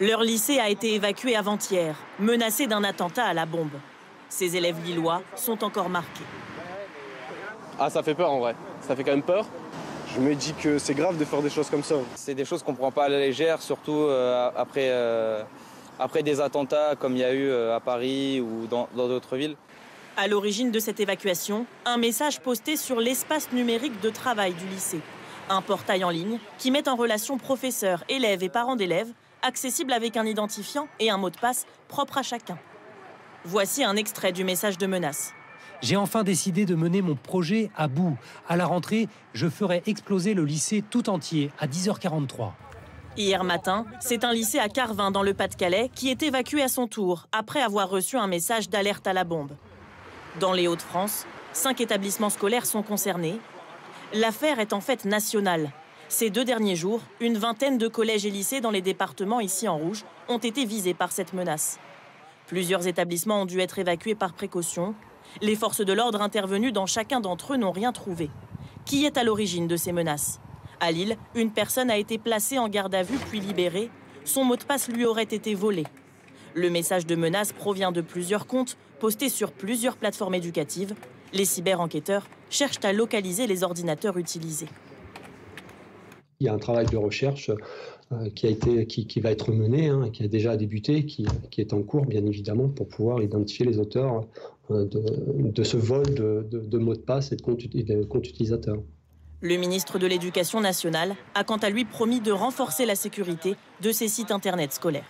Leur lycée a été évacué avant-hier, menacé d'un attentat à la bombe. Ces élèves lillois sont encore marqués. Ah, ça fait peur en vrai. Ça fait quand même peur. Je me dis que c'est grave de faire des choses comme ça. C'est des choses qu'on ne prend pas à la légère, surtout après des attentats comme il y a eu à Paris ou dans d'autres villes. À l'origine de cette évacuation, un message posté sur l'espace numérique de travail du lycée. Un portail en ligne qui met en relation professeurs, élèves et parents d'élèves, accessible avec un identifiant et un mot de passe propre à chacun. Voici un extrait du message de menace. J'ai enfin décidé de mener mon projet à bout. À la rentrée, je ferai exploser le lycée tout entier à 10h43. Hier matin, c'est un lycée à Carvin dans le Pas-de-Calais qui est évacué à son tour après avoir reçu un message d'alerte à la bombe. Dans les Hauts-de-France, 5 établissements scolaires sont concernés. L'affaire est en fait nationale. Ces 2 derniers jours, une vingtaine de collèges et lycées dans les départements ici en rouge ont été visés par cette menace. Plusieurs établissements ont dû être évacués par précaution. Les forces de l'ordre intervenues dans chacun d'entre eux n'ont rien trouvé. Qui est à l'origine de ces menaces? À Lille, une personne a été placée en garde à vue puis libérée. Son mot de passe lui aurait été volé. Le message de menace provient de plusieurs comptes postés sur plusieurs plateformes éducatives. Les cyber-enquêteurs cherchent à localiser les ordinateurs utilisés. Il y a un travail de recherche qui va être mené, qui a déjà débuté, qui est en cours, bien évidemment, pour pouvoir identifier les auteurs de ce vol de mots de passe et de comptes utilisateurs. Le ministre de l'Éducation nationale a quant à lui promis de renforcer la sécurité de ces sites internet scolaires.